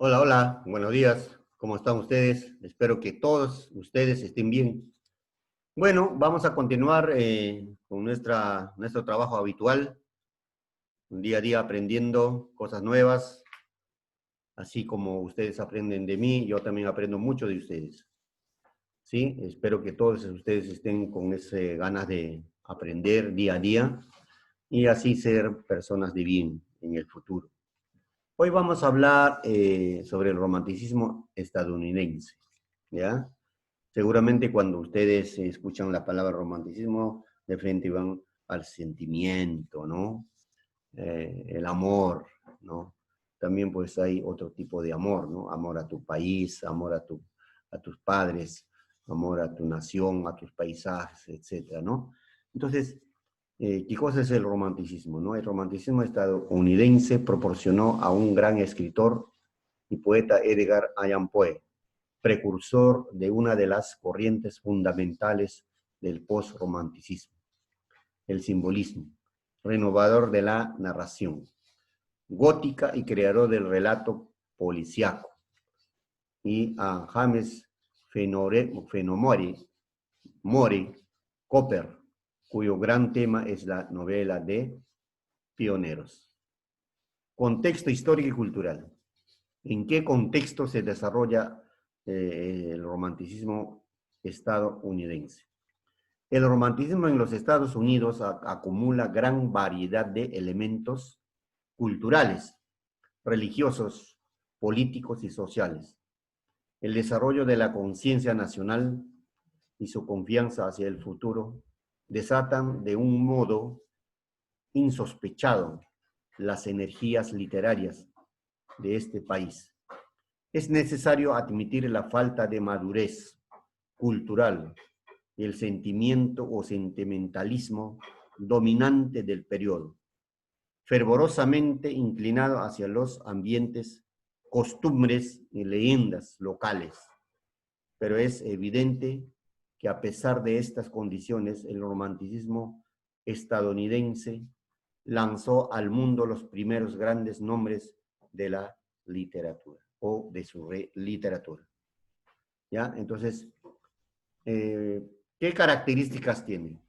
Hola, hola, buenos días. ¿Cómo están ustedes? Espero que todos ustedes estén bien. Bueno, vamos a continuar con nuestro trabajo habitual, un día a día aprendiendo cosas nuevas, así como ustedes aprenden de mí, yo también aprendo mucho de ustedes. Sí, espero que todos ustedes estén con ese ganas de aprender día a día y así ser personas de bien en el futuro. Hoy vamos a hablar sobre el romanticismo estadounidense, ¿ya? Seguramente cuando ustedes escuchan la palabra romanticismo, de frente van al sentimiento, ¿no? El amor, ¿no? También pues hay otro tipo de amor, ¿no? Amor a tu país, amor a tus padres, amor a tu nación, a tus paisajes, etcétera, ¿no? Entonces, ¿qué cosa es el romanticismo, no? El romanticismo estadounidense proporcionó a un gran escritor y poeta Edgar Allan Poe, precursor de una de las corrientes fundamentales del postromanticismo, el simbolismo, renovador de la narración, gótica y creador del relato policíaco, y a James Fenimore Cooper, cuyo gran tema es la novela de Pioneros. Contexto histórico y cultural. ¿En qué contexto se desarrolla el romanticismo estadounidense? El romanticismo en los Estados Unidos acumula gran variedad de elementos culturales, religiosos, políticos y sociales. El desarrollo de la conciencia nacional y su confianza hacia el futuro desatan de un modo insospechado las energías literarias de este país. Es necesario admitir la falta de madurez cultural y el sentimiento o sentimentalismo dominante del periodo, fervorosamente inclinado hacia los ambientes, costumbres y leyendas locales. Pero es evidente que a pesar de estas condiciones, el romanticismo estadounidense lanzó al mundo los primeros grandes nombres de la literatura o de su literatura. ¿Ya? Entonces, ¿qué características tiene?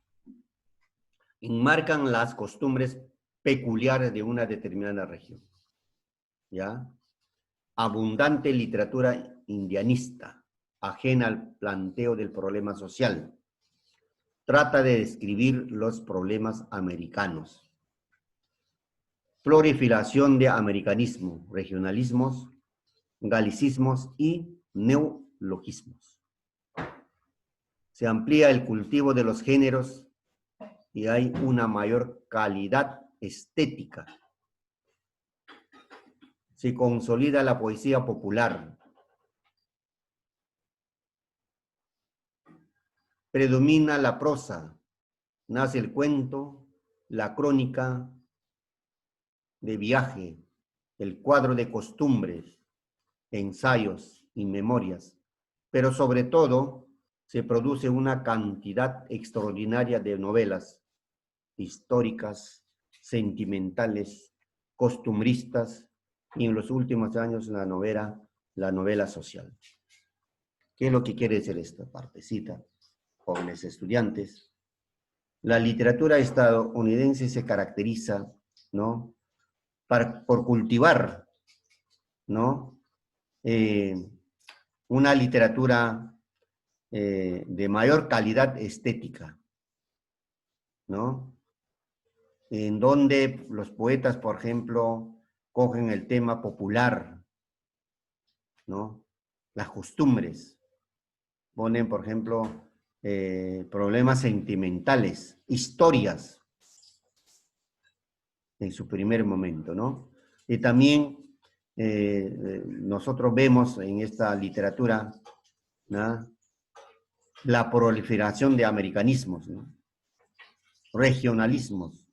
Enmarcan las costumbres peculiares de una determinada región. ¿Ya? Abundante literatura indianista, ajena al planteo del problema social. Trata de describir los problemas americanos. Proliferación de americanismo, regionalismos, galicismos y neologismos. Se amplía el cultivo de los géneros y hay una mayor calidad estética. Se consolida la poesía popular. Predomina la prosa. Nace el cuento, la crónica de viaje, el cuadro de costumbres, ensayos y memorias. Pero sobre todo se produce una cantidad extraordinaria de novelas históricas, sentimentales, costumbristas y en los últimos años la novela social. ¿Qué es lo que quiere decir esta partecita? Jóvenes estudiantes. La literatura estadounidense se caracteriza, ¿no? Por cultivar, ¿no? Eh, una literatura de mayor calidad estética, ¿no? En donde los poetas, por ejemplo, cogen el tema popular, ¿no? Las costumbres, ponen, por ejemplo, problemas sentimentales, historias en su primer momento, ¿no? Y también nosotros vemos en esta literatura, ¿no?, la proliferación de americanismos, ¿no?, regionalismos,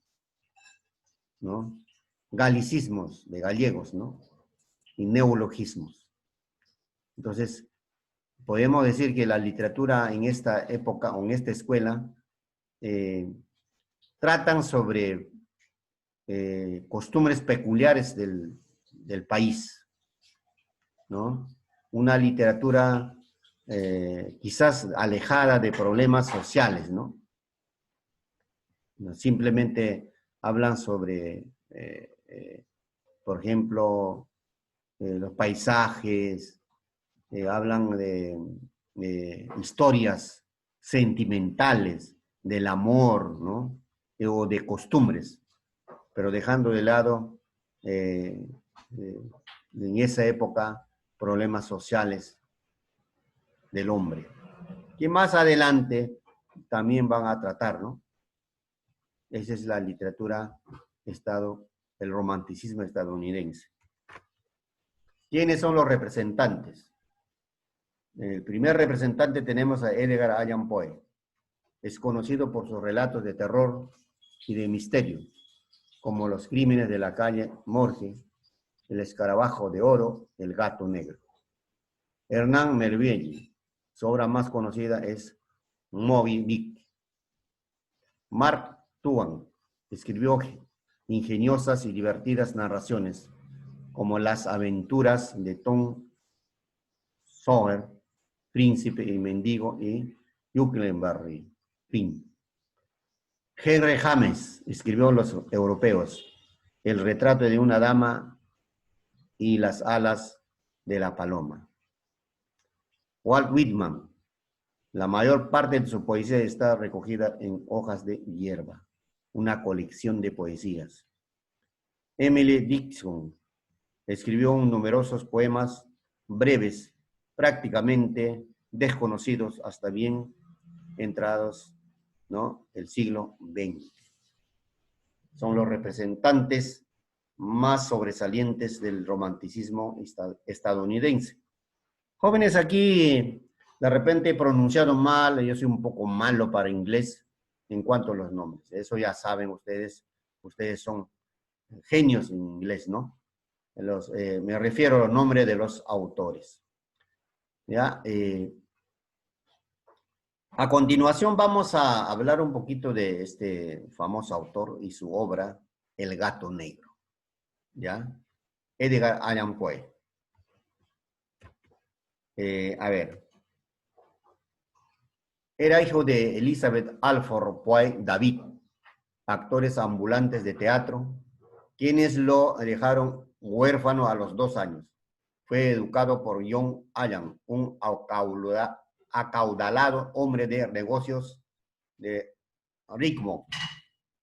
¿no?, galicismos de gallegos, ¿no?, y neologismos. Entonces, podemos decir que la literatura en esta época o en esta escuela tratan sobre costumbres peculiares del país, ¿no? Una literatura quizás alejada de problemas sociales, ¿no? Simplemente hablan sobre, por ejemplo, los paisajes, hablan de historias sentimentales, del amor, ¿no? O de costumbres, pero dejando de lado en esa época problemas sociales del hombre, que más adelante también van a tratar, ¿no? Esa es la literatura el romanticismo estadounidense. ¿Quiénes son los representantes? El primer representante tenemos a Edgar Allan Poe. Es conocido por sus relatos de terror y de misterio, como Los crímenes de la calle Morgue, El escarabajo de oro, El gato negro. Hernán Melville, su obra más conocida es Moby Dick. Mark Twain escribió ingeniosas y divertidas narraciones, como Las aventuras de Tom Sawyer, Príncipe y Mendigo y Huckleberry Finn. Henry James escribió Los europeos, El retrato de una dama y Las alas de la paloma. Walt Whitman, la mayor parte de su poesía está recogida en Hojas de hierba, una colección de poesías. Emily Dickinson escribió numerosos poemas breves, prácticamente desconocidos hasta bien entrados, ¿no?, el siglo XX. Son los representantes más sobresalientes del romanticismo estadounidense. Jóvenes, aquí de repente pronunciaron mal, yo soy un poco malo para inglés en cuanto a los nombres. Eso ya saben ustedes son genios en inglés, ¿no? Me refiero a los nombres de los autores. ¿Ya? A continuación vamos a hablar un poquito de este famoso autor y su obra, El gato negro. ¿Ya? Edgar Allan Poe. A ver. Era hijo de Elizabeth Alford Poe David, actores ambulantes de teatro, quienes lo dejaron huérfano a los 2 años. Fue educado por John Allan, un acaudalado hombre de negocios de Richmond.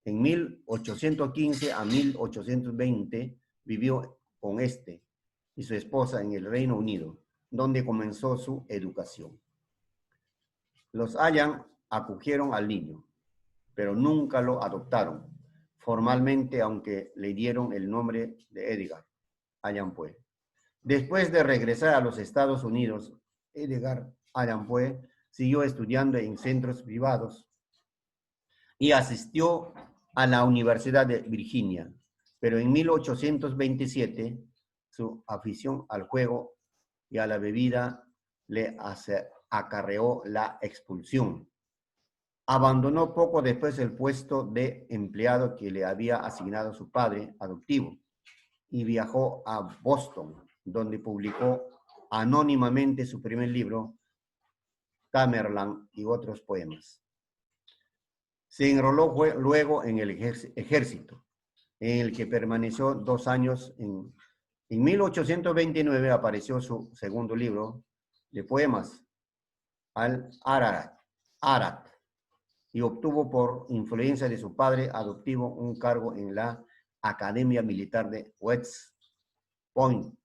En 1815 a 1820 vivió con este y su esposa en el Reino Unido, donde comenzó su educación. Los Allan acogieron al niño, pero nunca lo adoptaron formalmente, aunque le dieron el nombre de Edgar Allan Poe. Después de regresar a los Estados Unidos, Edgar Allan Poe siguió estudiando en centros privados y asistió a la Universidad de Virginia, pero en 1827 su afición al juego y a la bebida le acarreó la expulsión. Abandonó poco después el puesto de empleado que le había asignado su padre adoptivo y viajó a Boston, donde publicó anónimamente su primer libro, Tamerlane y otros poemas. Se enroló luego en el ejército, en el que permaneció 2 años. En 1829 apareció su segundo libro de poemas, Al-Arat, y obtuvo por influencia de su padre adoptivo un cargo en la Academia Militar de West Point,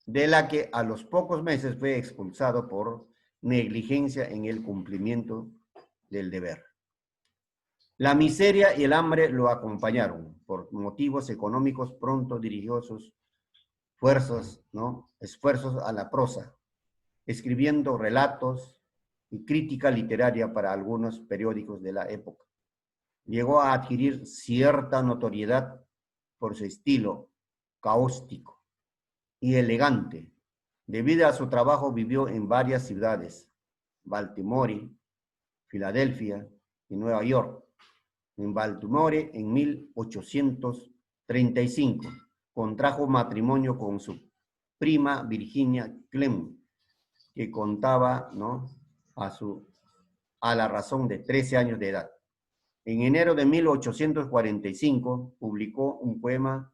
de la que a los pocos meses fue expulsado por negligencia en el cumplimiento del deber. La miseria y el hambre lo acompañaron. Por motivos económicos pronto dirigió sus esfuerzos a la prosa, escribiendo relatos y crítica literaria para algunos periódicos de la época. Llegó a adquirir cierta notoriedad por su estilo cáustico y elegante. Debido a su trabajo vivió en varias ciudades, Baltimore, Filadelfia y Nueva York. En Baltimore, en 1835, contrajo matrimonio con su prima Virginia Clem, que contaba, ¿no?, a la razón de 13 años de edad. En enero de 1845 publicó un poema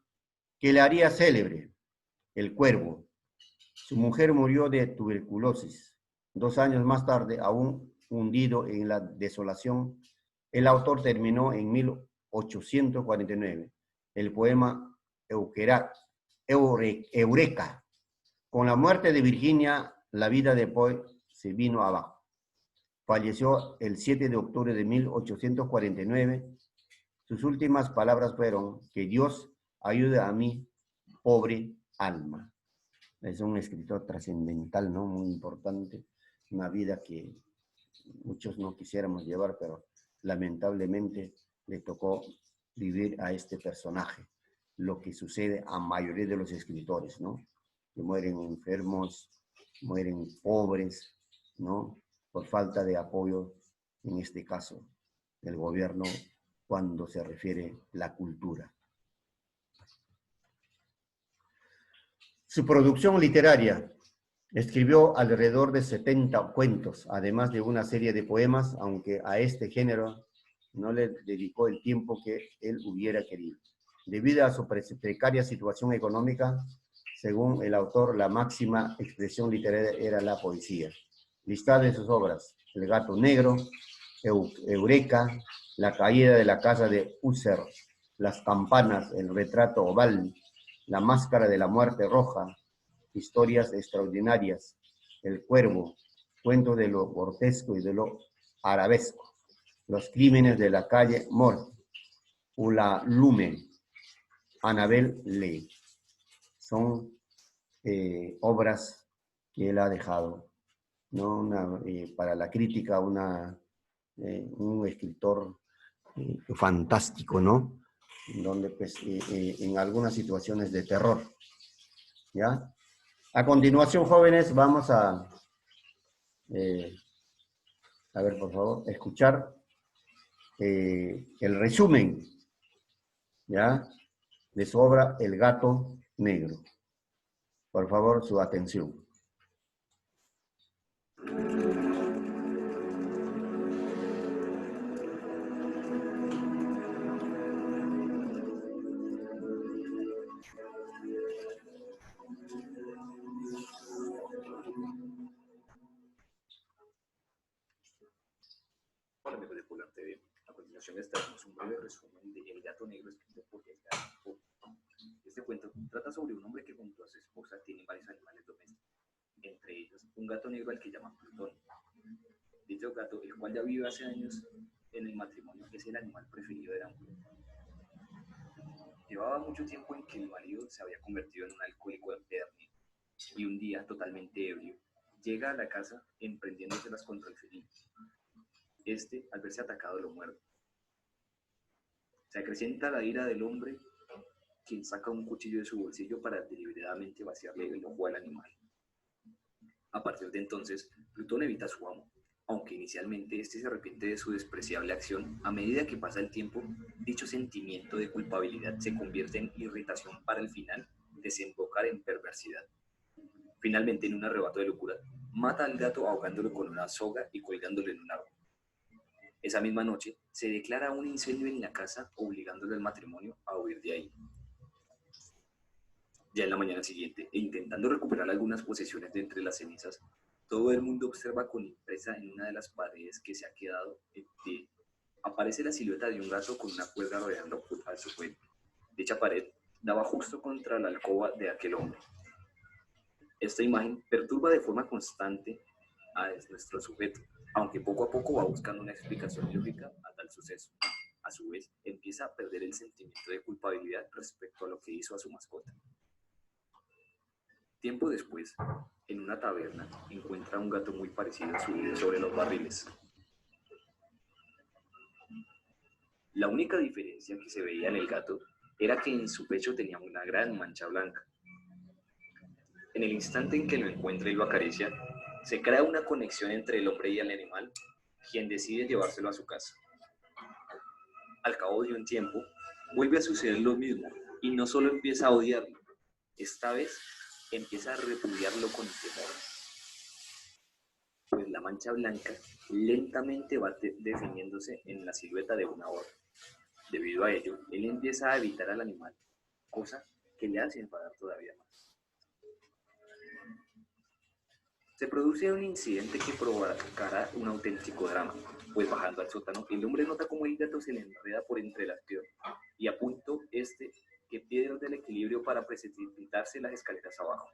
que le haría célebre, El Cuervo. Su mujer murió de tuberculosis. 2 años más tarde, aún hundido en la desolación, el autor terminó en 1849 el poema Eureka. Con la muerte de Virginia, la vida de Poe se vino abajo. Falleció el 7 de octubre de 1849. Sus últimas palabras fueron: que Dios ayude a mi pobre alma. Es un escritor trascendental, ¿no? Muy importante. Una vida que muchos no quisiéramos llevar, pero lamentablemente le tocó vivir a este personaje. Lo que sucede a mayoría de los escritores, ¿no? Que mueren enfermos, mueren pobres, ¿no?, por falta de apoyo, en este caso, del gobierno, cuando se refiere a la cultura. Su producción literaria: escribió alrededor de 70 cuentos, además de una serie de poemas, aunque a este género no le dedicó el tiempo que él hubiera querido. Debido a su precaria situación económica, según el autor, la máxima expresión literaria era la poesía. Listado de sus obras: El gato negro, Eureka, La caída de la casa de Usher, Las campanas, El retrato oval, La máscara de la muerte roja, Historias extraordinarias, El cuervo, Cuentos de lo grotesco y de lo arabesco, Los crímenes de la calle Mort, Ulalume, Annabel Lee. Son obras que él ha dejado, ¿no? Para la crítica, un escritor fantástico, ¿no? Donde, pues, en algunas situaciones de terror, ¿ya? A continuación, jóvenes, vamos a ver, por favor, escuchar el resumen, ¿ya?, de su obra El gato negro. Por favor, su atención. Hola amigos de Polar TV. A continuación les traemos un breve resumen de El gato negro, escrito por Edgar Poe. Este cuento trata sobre un hombre que junto a su esposa tiene varios animales domésticos, entre ellos un gato negro al que llaman Plutón. Dicho gato, el cual ya vive hace años en el matrimonio, es el animal preferido de la mujer. Llevaba mucho tiempo en que el marido se había convertido en un alcohólico empedernido, y un día, totalmente ebrio, llega a la casa emprendiéndoselas contra el felino. Este, al verse atacado, lo muerde. Se acrecienta la ira del hombre, quien saca un cuchillo de su bolsillo para deliberadamente vaciarle el ojo al animal. A partir de entonces, Plutón evita a su amo, aunque inicialmente este se arrepiente de su despreciable acción. A medida que pasa el tiempo, dicho sentimiento de culpabilidad se convierte en irritación para al final desembocar en perversidad. Finalmente, en un arrebato de locura, mata al gato ahogándolo con una soga y colgándolo en un árbol. Esa misma noche, se declara un incendio en la casa, obligándole al matrimonio a huir de ahí. Ya en la mañana siguiente, e intentando recuperar algunas posesiones de entre las cenizas, todo el mundo observa con impresa en una de las paredes que se ha quedado en pie. Aparece la silueta de un gato con una cuerda rodeando a su cuello. Dicha pared daba justo contra la alcoba de aquel hombre. Esta imagen perturba de forma constante a nuestro sujeto, aunque poco a poco va buscando una explicación lógica a tal suceso. A su vez, empieza a perder el sentimiento de culpabilidad respecto a lo que hizo a su mascota. Tiempo después, en una taberna, encuentra un gato muy parecido subido sobre los barriles. La única diferencia que se veía en el gato era que en su pecho tenía una gran mancha blanca. En el instante en que lo encuentra y lo acaricia, se crea una conexión entre el hombre y el animal, quien decide llevárselo a su casa. Al cabo de un tiempo, vuelve a suceder lo mismo, y no solo empieza a odiarlo, esta vez empieza a repudiarlo con temor, pues la mancha blanca lentamente va definiéndose en la silueta de una horda. Debido a ello, él empieza a evitar al animal, cosa que le hace enfadar todavía más. Se produce un incidente que provocará un auténtico drama, pues bajando al sótano, el hombre nota cómo el gato se le enreda por entre las piernas, y a punto que pierde el equilibrio para precipitarse las escaleras abajo.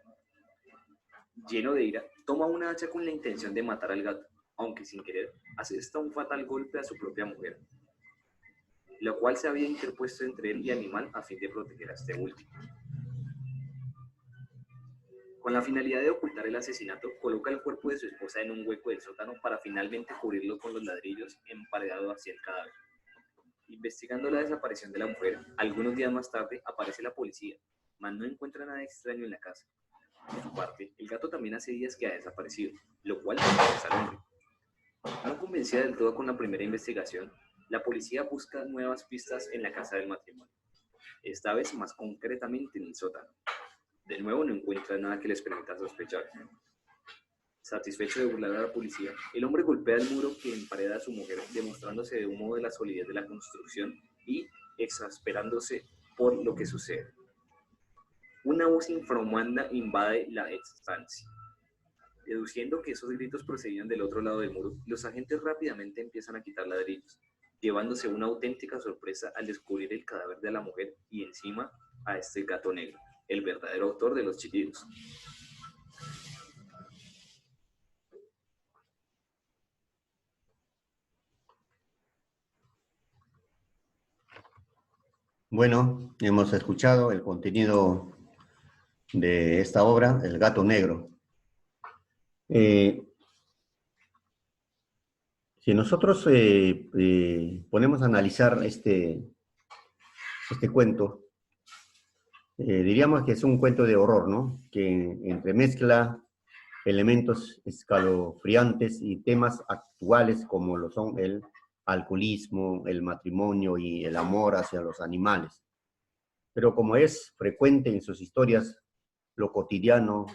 Lleno de ira, toma una hacha con la intención de matar al gato, aunque sin querer, asesta un fatal golpe a su propia mujer, la cual se había interpuesto entre él y el animal a fin de proteger a este último. Con la finalidad de ocultar el asesinato, coloca el cuerpo de su esposa en un hueco del sótano para finalmente cubrirlo con los ladrillos emparedados hacia el cadáver. Investigando la desaparición de la mujer, algunos días más tarde aparece la policía, mas no encuentra nada extraño en la casa. Por su parte, el gato también hace días que ha desaparecido, lo cual sorprende al hombre. No convencida del todo con la primera investigación, la policía busca nuevas pistas en la casa del matrimonio, esta vez más concretamente en el sótano. De nuevo no encuentra nada que les permita sospechar. Satisfecho de burlar a la policía, el hombre golpea el muro que empareda a su mujer, demostrándose de un modo de la solidez de la construcción y exasperándose por lo que sucede. Una voz infrahumana invade la estancia. Deduciendo que esos gritos procedían del otro lado del muro, los agentes rápidamente empiezan a quitar ladrillos, llevándose una auténtica sorpresa al descubrir el cadáver de la mujer y encima a este gato negro, el verdadero autor de los chillidos. Bueno, hemos escuchado el contenido de esta obra, El gato negro. Si nosotros ponemos a analizar este cuento, diríamos que es un cuento de horror, ¿no? Que entremezcla elementos escalofriantes y temas actuales como lo son el alcoholismo, el matrimonio y el amor hacia los animales. Pero como es frecuente en sus historias, lo cotidiano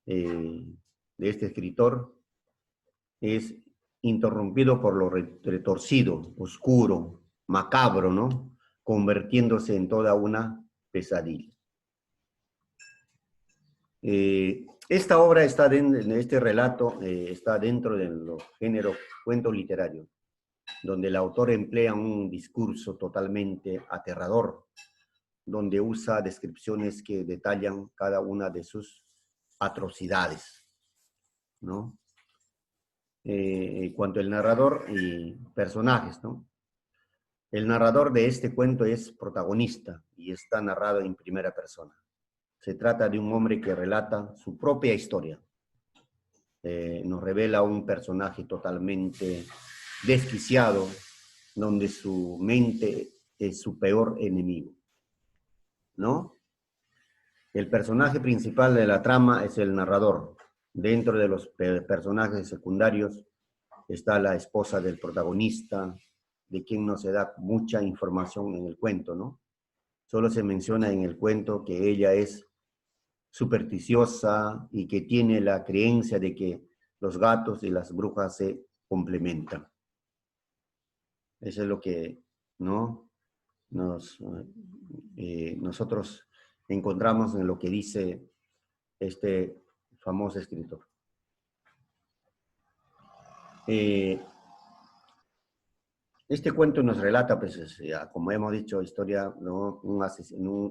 de este escritor es interrumpido por lo retorcido, oscuro, macabro, ¿no? Convirtiéndose en toda una pesadilla. Esta obra está en este relato, está dentro del género cuento literario, donde el autor emplea un discurso totalmente aterrador, donde usa descripciones que detallan cada una de sus atrocidades, ¿no? En cuanto al narrador y personajes, ¿no? El narrador de este cuento es protagonista y está narrado en primera persona. Se trata de un hombre que relata su propia historia. Nos revela un personaje totalmente desquiciado, donde su mente es su peor enemigo, ¿no? El personaje principal de la trama es el narrador. Dentro de los personajes secundarios está la esposa del protagonista, de quien no se da mucha información en el cuento, ¿no? Solo se menciona en el cuento que ella es supersticiosa y que tiene la creencia de que los gatos y las brujas se complementan. Eso es lo que, ¿no? Nosotros encontramos en lo que dice este famoso escritor. Este cuento nos relata, pues, como hemos dicho, historia, ¿no?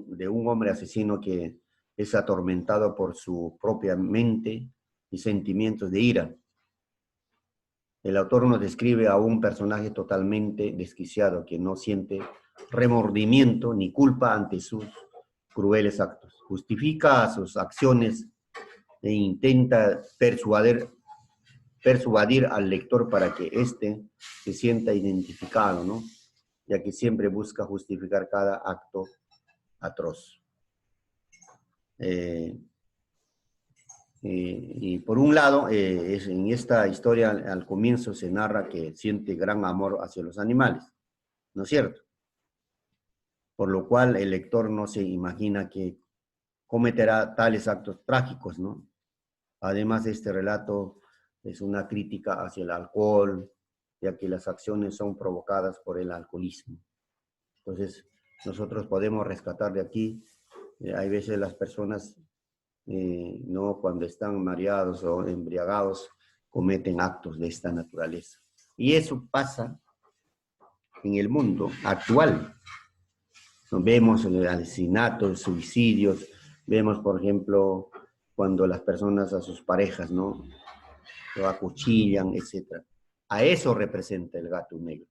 De un hombre asesino que es atormentado por su propia mente y sentimientos de ira. El autor nos describe a un personaje totalmente desquiciado que no siente remordimiento ni culpa ante sus crueles actos. Justifica sus acciones e intenta persuadir al lector para que éste se sienta identificado, ¿no? Ya que siempre busca justificar cada acto atroz. Y por un lado, en esta historia al comienzo se narra que siente gran amor hacia los animales, ¿no es cierto? Por lo cual el lector no se imagina que cometerá tales actos trágicos, ¿no? Además, este relato es una crítica hacia el alcohol, ya que las acciones son provocadas por el alcoholismo. Entonces, nosotros podemos rescatar de aquí, hay veces las personas, no, cuando están mareados o embriagados, cometen actos de esta naturaleza. Y eso pasa en el mundo actual. Vemos asesinatos, suicidios, vemos, por ejemplo, cuando las personas a sus parejas, ¿no?, lo acuchillan, etc. A eso representa el gato negro.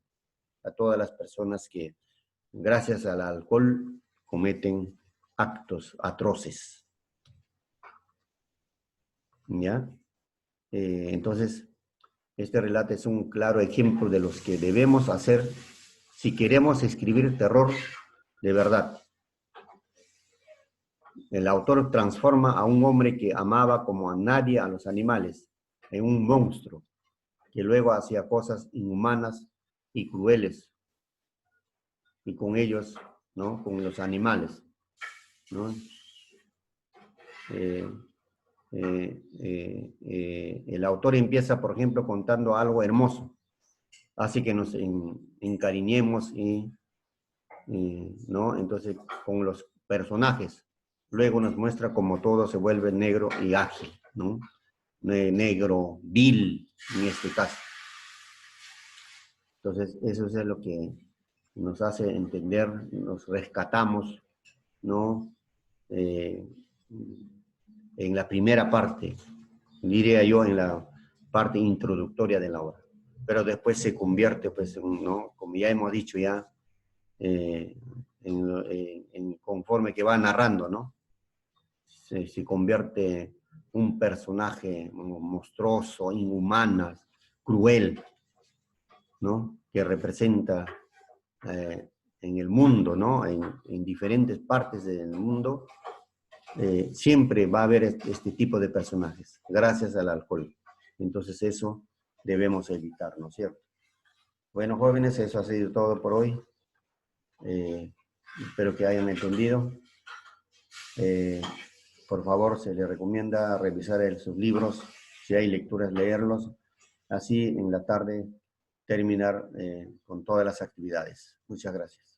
A todas las personas que, gracias al alcohol, cometen actos atroces. ¿Ya? Entonces, este relato es un claro ejemplo de los que debemos hacer si queremos escribir terror de verdad. El autor transforma a un hombre que amaba como a nadie a los animales en un monstruo que luego hacía cosas inhumanas y crueles y con ellos, ¿no?, con los animales, ¿no? El autor empieza, por ejemplo, contando algo hermoso, así que nos encariñemos ¿no? Entonces, con los personajes, luego nos muestra cómo todo se vuelve negro y ágil, ¿no? Negro, vil, en este caso. Entonces, eso es lo que nos hace entender, nos rescatamos, ¿no? En la primera parte, diría yo, en la parte introductoria de la obra. Pero después se convierte, pues, ¿no?, como ya hemos dicho ya, conforme que va narrando, ¿no?, se convierte un personaje monstruoso, inhumano, cruel, ¿no?, que representa en el mundo, ¿no?, en diferentes partes del mundo, siempre va a haber este tipo de personajes, gracias al alcohol. Entonces eso debemos evitar, ¿no es cierto? Bueno, jóvenes, eso ha sido todo por hoy. Espero que hayan entendido. Por favor, se les recomienda revisar sus libros, si hay lecturas, leerlos. Así, en la tarde, terminar con todas las actividades. Muchas gracias.